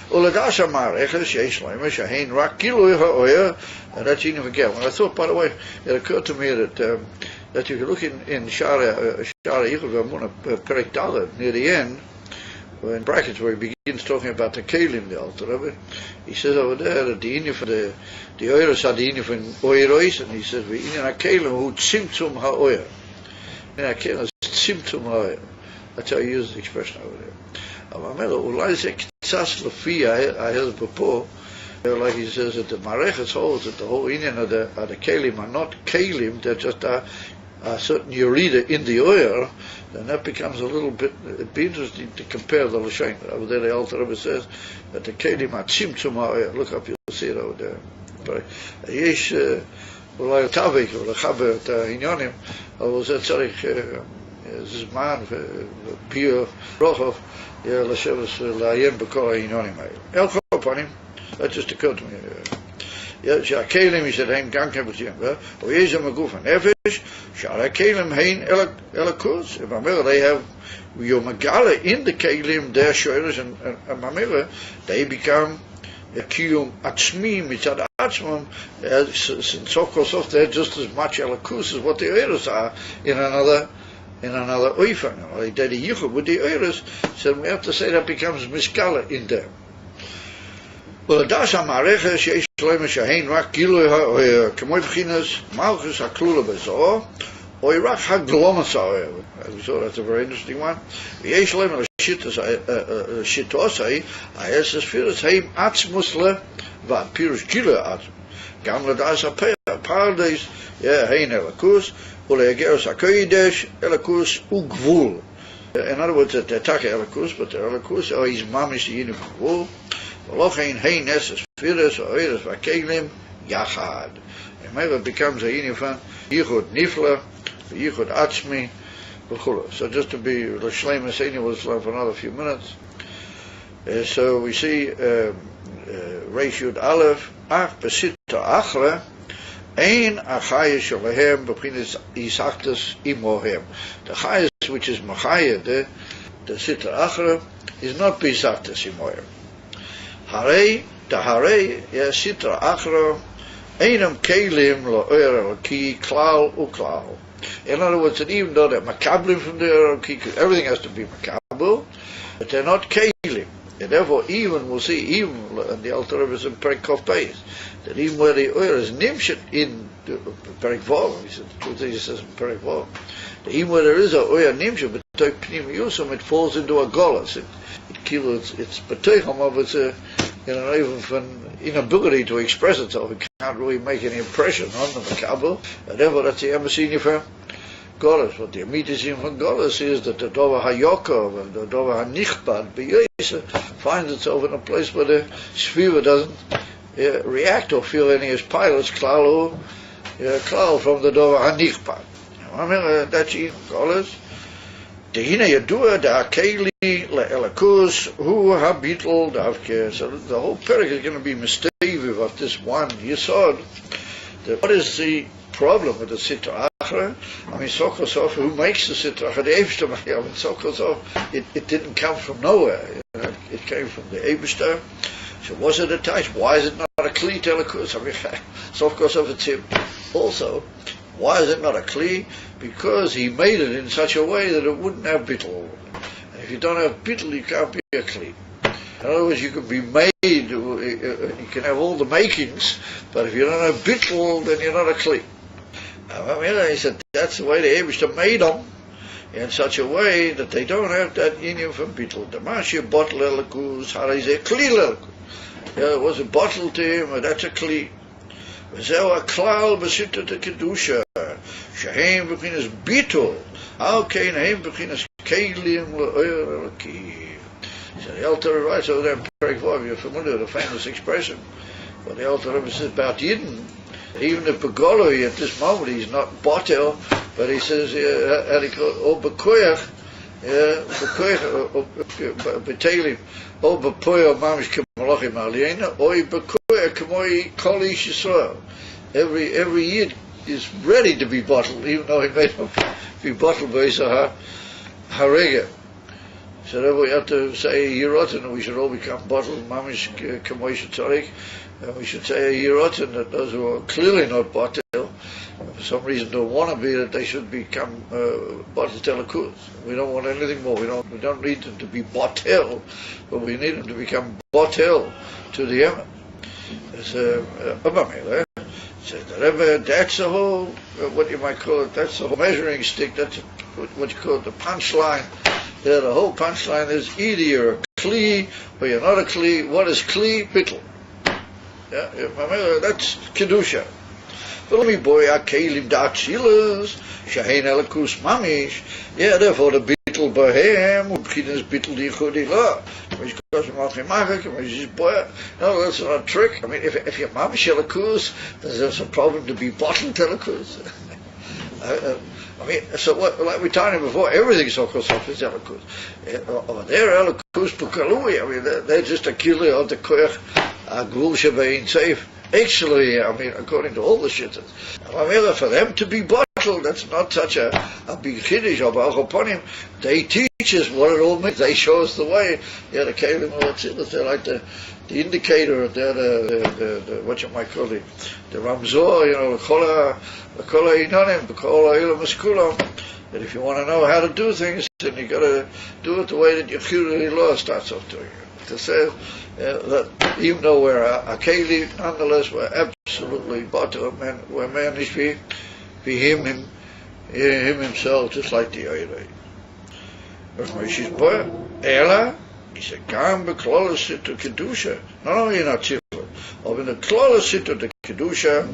A: Uladash amareches yesh loimer shehein rak gilui ha'oyer, and that's even again. When I thought, by the way, it occurred to me that you can look in Shara Yichud V'Amunah Perek Dalet near the end, in brackets where he begins talking about the kelim, the Alter Rebbe. He says over there that the inyan for the oiros are the inyan for oiros, and he says the inyan kelim who tzimtzum ha'oyer. Inyan kelim tzimtzum ha'oyer. That's how he uses the expression over there. Ulai ze k'tzas lefi ahel b'po, like he says that the Mareches holds that the whole inyan of the kelim are not kelim, they're just a a certain Yerida in the oil, then that becomes a little bit, it'd be interesting to compare the Lashain. Over there the Alter Rebbe says that the Kelim HaTzimtzum HaOil, look up, you'll see it over there. יש אולי תווק ולחבר את העניונים, אבל זה צריך זמן ופיר רוחב לשבת לעיין בכל העניונים האלה. על כל פנים, that just occurred to me. שהכלים הם גם כן בתיים, ויש them הגוף הנפש, שעל הכלים הם אל הכוס. Remember, they have, you megala in the kelim, their shoulders, and remember, they become קיום עצמי מצד עצמם, סוף כל סוף they're just as much elokus as what the others are in another oifen. They did a yichud with the others, so we have to say that becomes miskala in them. Well, das המערכת שיש להם שהן רק גילוי האוהר, כמו מבחינת מלכוס הכלולה בזו, או רק הגלומס האוהר. So that's a very interesting one. ויש להם שיטוסי, הספירס הם עצמוס לבד, פירוש גילוי עצמוס. גם לדעס הפרדס, הן אלוקוס, ולהגרס הקודש, אלוקוס וגבול. In other words, they're taka elokos, but the elokos are his mamish yinu gvul. V'lochein hein es esfiras or eres v'kelim yachad. Remember, it becomes a yinifan yichud nifla, yichud atzmi, v'chula. So just to be l'shleim eseni, we'll slow for another few minutes. So we see Reish Yud Aleph, ach besita achra, ein achayah shalahem b'chinas isachtas imohem. The chayah which is machayah, the sitra achra, is not bisachtas imohem. Harei, the harei, sitra achra, einam kelim lo'er ki klal uklal. In other words, that even though they're makablim from the Eroki, everything has to be makabel, but they're not kelim. And therefore, even, we'll see, even in the Alter Rebbe is in Perek Kof Beis, that even where the oil is nimshet in Perek Vov, he said, the truth is, he says in Perek Vov, even where there is a oil nimshet, but it falls into a golas. It's betoicham of its even inability to express itself. It can't really make any impression on the makabel. And therefore, that's the embassy for Golas. What the immediacy from Golas is that the Dova HaYokov and the Dova HaNichbad B'Yesa finds itself in a place where the Shviva doesn't react or feel any as pilots, klal from the Dova HaNichbad. I mean, that's in Golas. Tehina Yadua, the Hakeli, Le'elakus, Hu HaBitl, Davke. So the whole parak is going to be mistaviv of this one Yesod. What is the problem with the Sitra Achra? I mean, Sokosof, who makes the Sitra Achra? The Eibishter. I mean, Sokosof, it didn't come from nowhere. It came from the Eibishter. So was it attached? Why is it not a Kli Telekus? I mean, Sokosof, it's him. Also, why is it not a Kli? Because he made it in such a way that it wouldn't have bittul. And if you don't have bittul, you can't be a Kli. In other words, you can be made, you can have all the makings, but if you don't have bittul, then you're not a Kli. I mean, he said that's the way the Eibishter made them, in such a way that they don't have that union from bittul. The Mashir bottle elakus, how is a Kli elakus? There was a bottle to him, and that's a Kli. וזהו הכלל בשיטת הקדושה, שהם בבחינת ביטול, על כן הם בבחינת כלים לאור אלוקים. So the Alter Rebbe writes over there in Perek Vov, you're familiar with the famous expression, but the Alter Rebbe says about Yidden, even if Begoloi at this moment he's not botel, but he says, how do you call it, o bekoyach, betelim, o bepoyo mamish kemalachim aliyena, o bekoyach kemoi kol ish Yisrael. Every Yid is ready to be bottled, even though he may not be bottled by harega. So therefore we have to say a Yerotin, and we should all become bottled mamish kemoi shetzarik, and we should say a Yerotin that those who are clearly not bottled, for some reason don't want to be, that they should become bottled telekus. We don't want anything more. We don't need them to be botel, but we need them to become botel to the emet. So the Rebbe, that's the whole, what you might call it, that's the whole measuring stick, that's what you call it, the punchline. Yeah, the whole punchline is either you're a Kli or you're not a Kli. What is Kli? Bittul. Yeah, that's Kedusha. V'lo boy akelim da'atzilas shehein elikus mamish. Yeah, therefore the bittul bohem ubchinas bittul yichud ilah. Because no, that's not a trick. I mean, if your mamish elikus, then there's a problem to be bottled elikus. I mean, so what, like we talked about before, everything's so close off is elikus. They're elikus bukalui. I mean, they're just a killer of the koyach gvul shebein safe. Actually, I mean, according to all the shittas, for them to be bottled, that's not such a big chiddush or baruch upon him. They teach us what it all means. They show us the way. Yeah, the kelim they're like the indicator. They're the what you might call it, the ramzor. You know, the kola inonim, the kola ilam eskulam. That if you want to know how to do things, then you got to do it the way that your chiyuv law starts off doing it. To say that even though we're a keli, nonetheless we're absolutely bottom, and we're managed to be him himself, just like the Ayin. Ela, he said, Gam b'klolos to kedusha. Not only in Atzilus, but in the klolos to the kedusha,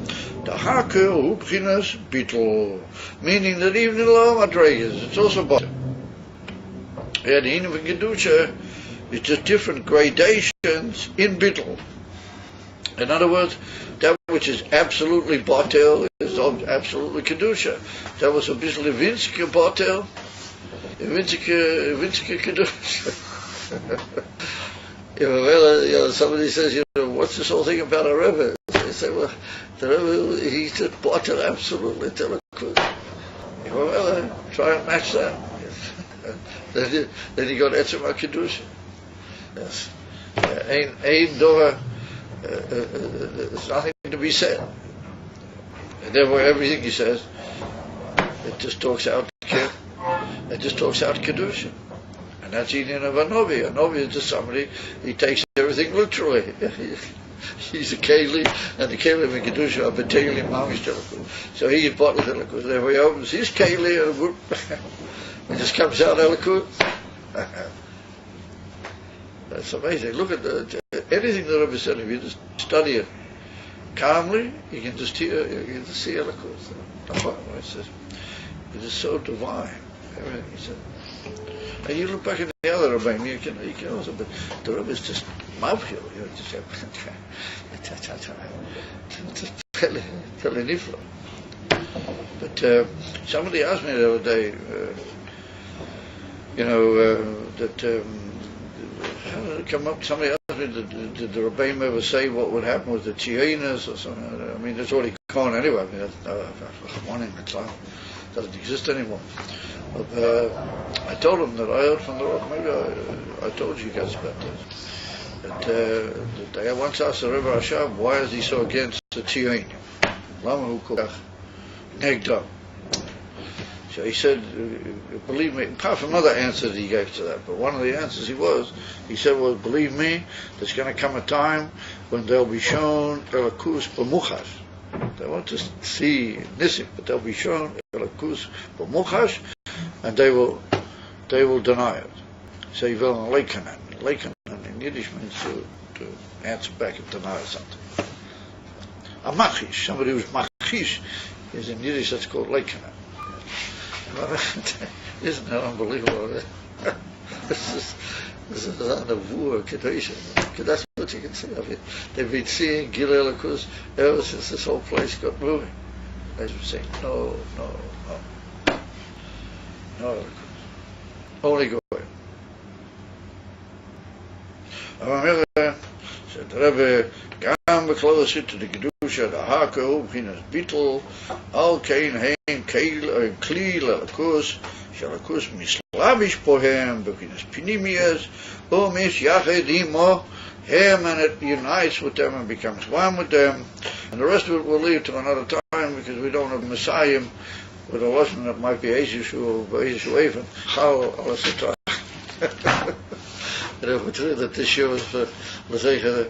A: the haker hu b'chinas bittul, meaning that even in low madregas, it's also bottom. Yeah, the inyan of kedusha. It's just different gradations in bittul. In other words, that which is absolutely botel is absolutely kedusha. That was a bisschen levinske botel, levinske kedusha. Somebody says, what's this whole thing about a Rebbe? They say, well, the Rebbe, he said botel absolutely telekus. Well, try and match that. Then you got etzem kedusha. Yes. Ayin Dora, there's nothing to be said. And therefore everything he says, it just talks out Kedusha. And that's Ayin of a Novi. A Novi is just somebody, he takes everything literally. He's a Keli, and the Keli in Kedusha are B'Teilim Mamish Telekus. So he is bottled Telekus. Therefore he opens his Keli, and it just comes out Telekus. That's amazing. Look at anything the Rebbe said. If you just study it calmly, you can just hear, you can just see eloquence. It says, it is so divine. Everything he said. And you look back at the other Rebbe, you can also, but the Rebbe is just mouthful. Just nifla. But somebody asked me the other day, that. How did it come up? Somebody asked me, did the Rebbeim ever say what would happen with the Tzionis or something? I mean, it's already gone anyway. I mean, that's one in the cloud. Doesn't exist anymore. But I told him that I heard from the Rock. Maybe I told you guys about this. That I once asked the Rebbe Rashab, why is he so against the Tzionim? Lama hu kolach negdam. So he said, believe me, apart from other answers he gave to that, but one of the answers he said, well, believe me, there's going to come a time when they'll be shown Elakus b'muchash. They want to see Nisim, but they'll be shown Elakus b'muchash, and they will deny it. So he will leikanan. Leikanan in Yiddish means to answer back and deny something. A machish, somebody who's machish, is in Yiddish that's called leikanan. Isn't that unbelievable? This is on the war Kedusha. That's what you can see of it. They've been seeing Gil Elikus ever since this whole place got moving. They've been saying, no Elikus. Only Goy. Said the Rebbe, Gam b'klolos to the Kedusha, the Haka, B'chinas Bittul, Al Kain Hein, Kli, Lelakus, Shalakus, Mislavish Pohem, B'chinas Pinimias, Mis Yached Imo, him, and it unites with them and becomes one with them. And the rest of it we'll leave to another time because we don't have Messiah with a lesson that might be Ezeshu or Ezeshu Even. How, Allah that this show is L'zeicha,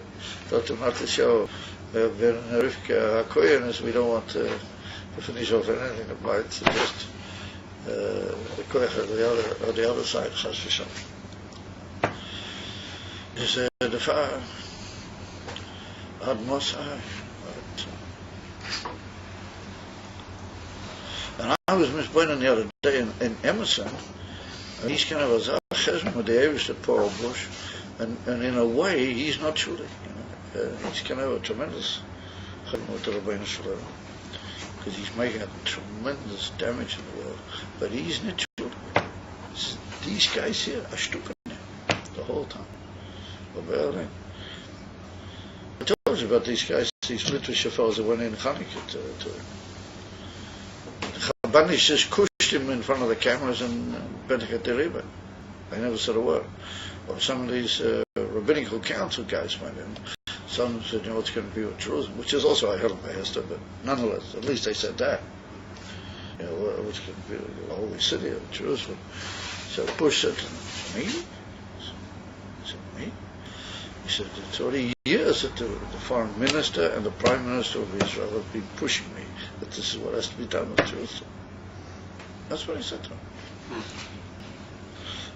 A: Dr. Martha show, Ben Rivka HaKoyen, as we don't want to finish off anything that might suggest the Koyach on the other side, Chas v'Shalom. Is the fire Ad Mosai. And I was misbehaving the other day in Emerson, and he's kind of a chesm with the Eivishter Paul Bush, and in a way he's not shuli. He's kind of a tremendous chesm with the Rabbeinu Shalom, because he's making a tremendous damage in the world, but he's not shuli. These guys here are stuck in the whole time. I told you about these guys, these literature fellows that went in Hanukkah to him. Chabanish just pushed him in front of the cameras and Benedict Deriba. They never said a word. Or some of these rabbinical council guys went in. Some said, you know, what's going to be with Jerusalem, which is also a hell of a Hester, but nonetheless, at least they said that. You know, what's going to be the holy city of Jerusalem. So Bush said to them, me? He said, me? He said, it's already years that the foreign minister and the prime minister of Israel have been pushing me that this is what has to be done with Jerusalem. That's what he said to him.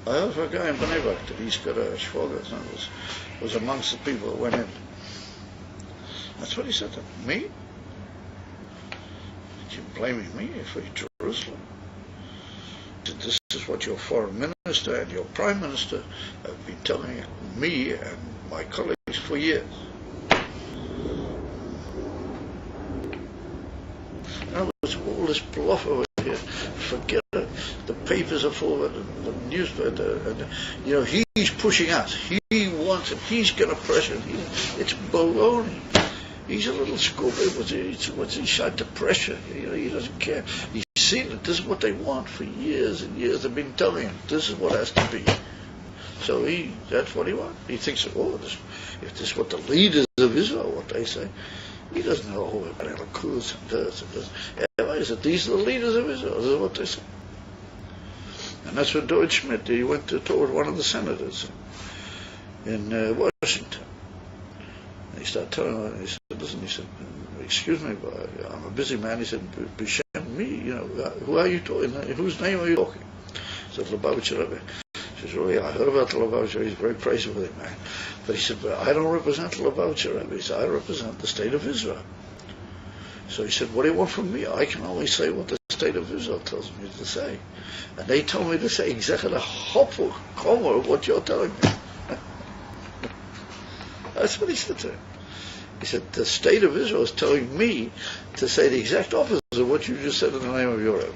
A: I heard of a guy in Bnei Brak that he's got a shvaga, was amongst the people that went in. That's what he said to him. Me? You're blaming me for Jerusalem? This is what your foreign minister and your prime minister have been telling me and my colleagues for years. Now there's all this bluff over here. Forget it. The papers are full of it, the newspaper, and you know, he's pushing us. He wants it. He's going to pressure. It's baloney. He's a little stupid. What's he tried to pressure? You know, he doesn't care. He's seen it. This is what they want for years and years. They've been telling him this is what has to be. So that's what he wants. He thinks, oh, if this is what the leaders of Israel, what they say, he doesn't know about Elokus and this and this. He said, these are the leaders of Israel. This is what they say. And that's when Deutsch Schmidt, he went to talk with one of the senators in Washington. And he started telling him, he said, listen, he said, excuse me, but I'm a busy man. He said, B'Shem, me, you know, who are you talking? In whose name are you talking? He said, Lubavitcher Rebbe. He said, oh yeah, I heard about the Lubavitcher. He's a very praiseworthy man. But he said, but I don't represent the Lubavitcher Rebbe. He said, I represent the state of Israel. So he said, what do you want from me? I can only say what the state of Israel tells me to say. And they told me to say exactly the hopeful comma of what you're telling me. That's what he said to him. He said, the state of Israel is telling me to say the exact opposite of what you just said in the name of your Rebbe.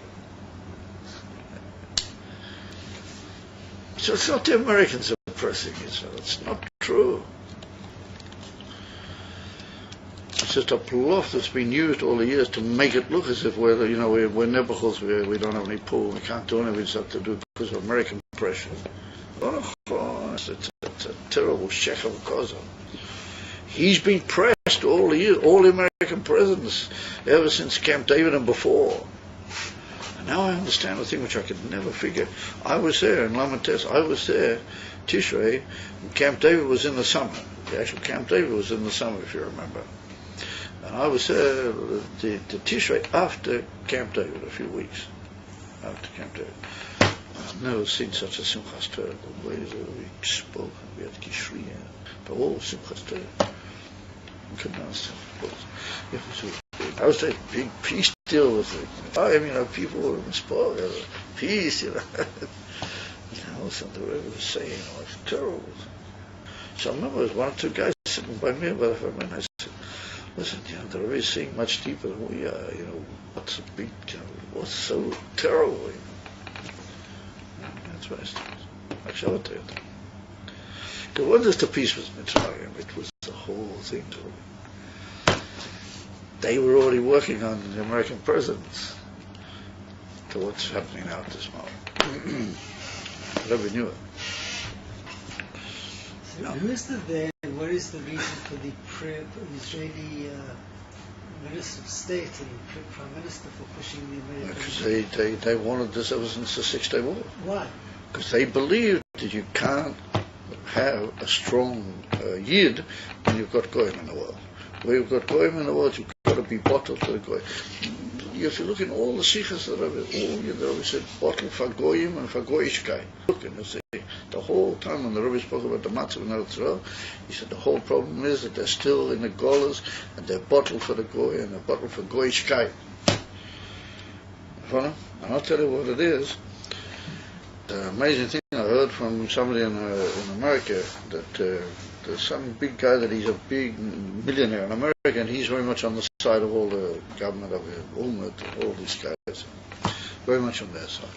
A: So it's not the Americans oppressing Israel. It's not true. It's just a bluff that's been used all the years to make it look as if we're Nebuchadnezzar, we don't have any pull, we can't do anything, it's up to do because of American pressure. It's a terrible sheikh of Gaza. He's been pressed all the years, all the American presidents, ever since Camp David and before. And now I understand the thing which I could never figure. I was there in Lamentes, I was there, Tishrei, and Camp David was in the summer. The actual Camp David was in the summer, if you remember. And I was there the Tishrei after Camp David, a few weeks after Camp David. I've never seen such a Simchas Torah, the way that we spoke, we had Kishri, but all Simchas Torah. I couldn't understand. I was saying, peace deal with it. I mean, people were inspired, peace, you know. Listen to what he was saying, it was terrible. So I remember there was one or two guys sitting by me about a minute, I said, listen, you know, the Rebbe is seeing much deeper than we are, you know, what's what's so terrible, you know. That's what I said. I shall tell you. Because when the peace was Mitzrayim, it was the whole thing. They were already working on the American presidents to what's happening now at this moment. Rebbe knew it.
C: So who is there? What is the reason for the Israeli Minister of State and Prime Minister for pushing the American?
A: Because they wanted this ever since the Six-Day War.
C: Why?
A: Because they believed that you can't have a strong Yid when you've got Goyim in the world. Where you've got Goyim in the world, you've got to be bottled to the Goyim. If you look in all the Sikhs that Rebbe said, bottle for Goyim and for Goyishkai. Look, and you see, the whole time when the Rebbe spoke about the Matzav in Eretz Yisrael, he said the whole problem is that they're still in the Golas and they're bottled for the Goy and they're bottled for Goyishkai. And I'll tell you what it is. The amazing thing I heard from somebody in America that there's some big guy that he's a big millionaire in America, and he's very much on the side of all the government of Ulmert and all these guys, very much on their side.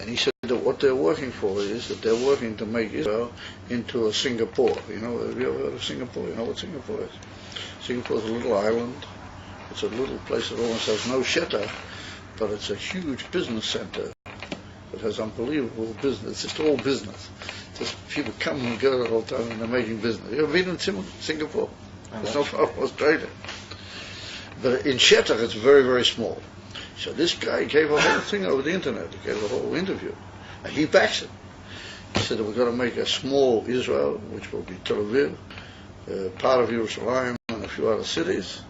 A: And he said that what they're working for is that they're working to make Israel into a Singapore. You know, have you ever heard of Singapore? You know what Singapore is? Singapore's a little island. It's a little place that almost has no shelter, but it's a huge business center. It has unbelievable business. It's all business. Just people come and go the whole time, and they're making business. You ever been in Singapore? It's not far from Australia. But in Shetach, it's very, very small. So this guy gave a whole thing over the internet. He gave a whole interview. And he backs it. He said that we're going to make a small Israel, which will be Tel Aviv, part of Jerusalem, and a few other cities.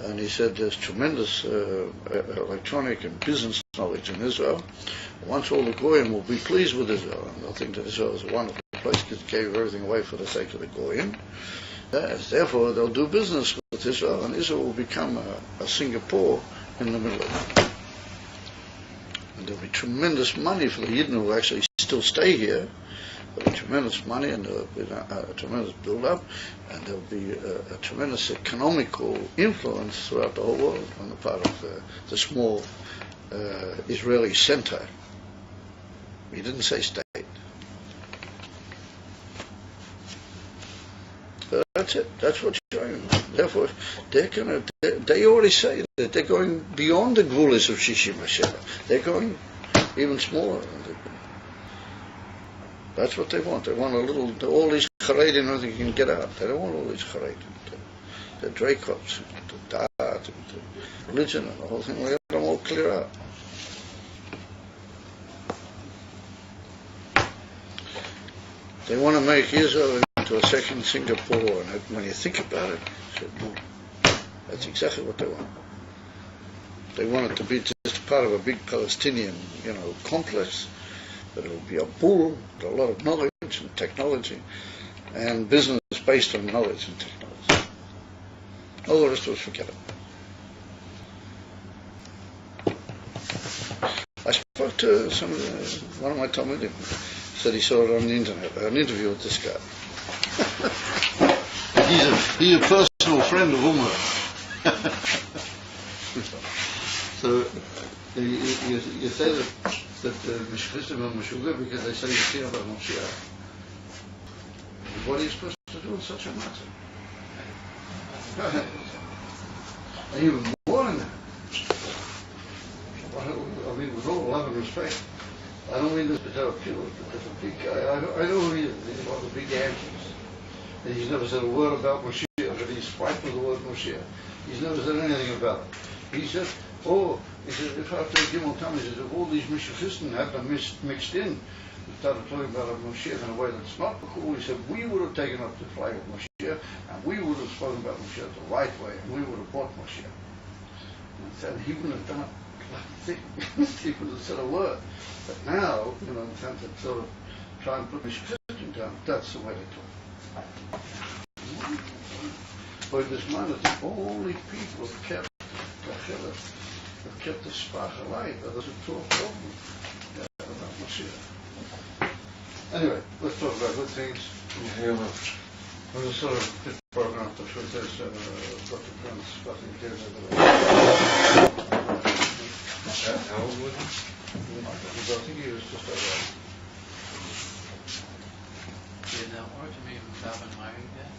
A: And he said there's tremendous electronic and business knowledge in Israel. Once all the Goyim will be pleased with Israel, and they'll think that Israel is a wonderful place because it gave everything away for the sake of the Goyim. Yes, therefore, they'll do business with Israel, and Israel will become a Singapore in the Middle East. And there'll be tremendous money for the Yidden who will actually still stay here. There'll be tremendous money, and there'll be a tremendous build-up, and there'll be a tremendous economical influence throughout the whole world on the part of the small Israeli center. He didn't say state. That's it. That's what's showing. Therefore, they already say that they're going beyond the gulas of Shishim HaSheva. They're going even smaller. That's what they want. They want all these Charedim, nothing can get out. They don't want all these Charedim. The Dreykots, the Da'at, the religion, and the whole thing. We let them all clear out. They want to make Israel into a second Singapore, and when you think about it, that's exactly what they want. They want it to be just part of a big Palestinian, complex. But it'll be a bull with a lot of knowledge and technology, and business based on knowledge and technology. All the rest of us forget it. I spoke to one of my Talmudim. Said he saw it on the internet. An interview with this guy. he's a personal friend of Umar. So you say that Mishkhistim are Meshuggah because they say you see about Moshiach. What are you supposed to do with such a matter? And even more than that. I mean, with all love and respect, I don't mean this to tell people, but there's a big guy. I know who he is. He's one of the big answers. And he's never said a word about Moshiach, but he's fighting with the word Moshiach. He's never said anything about it. He said, if after Gimel Tam, he said, if all these Mishkhistim had them mixed in, we started talking about a Moshiach in a way that's not cool. He said, we would have taken up the flag of Moshiach, and we would have spoken about Moshiach the right way, and we would have bought Moshiach. And he said, he wouldn't have done it. He would have said a word. But now, in the sense of sort of try and put Mishkhistim down, that's the way they talk. But this man is the only people who kept have kept the spark alive. Others have talked over about Mashiach. Anyway, let's talk about good things. We're sort of a bit broken up, but there's Dr. Prince, nothing to do with it. How old was he? I think he was just over.
D: Did that work to me without married yet?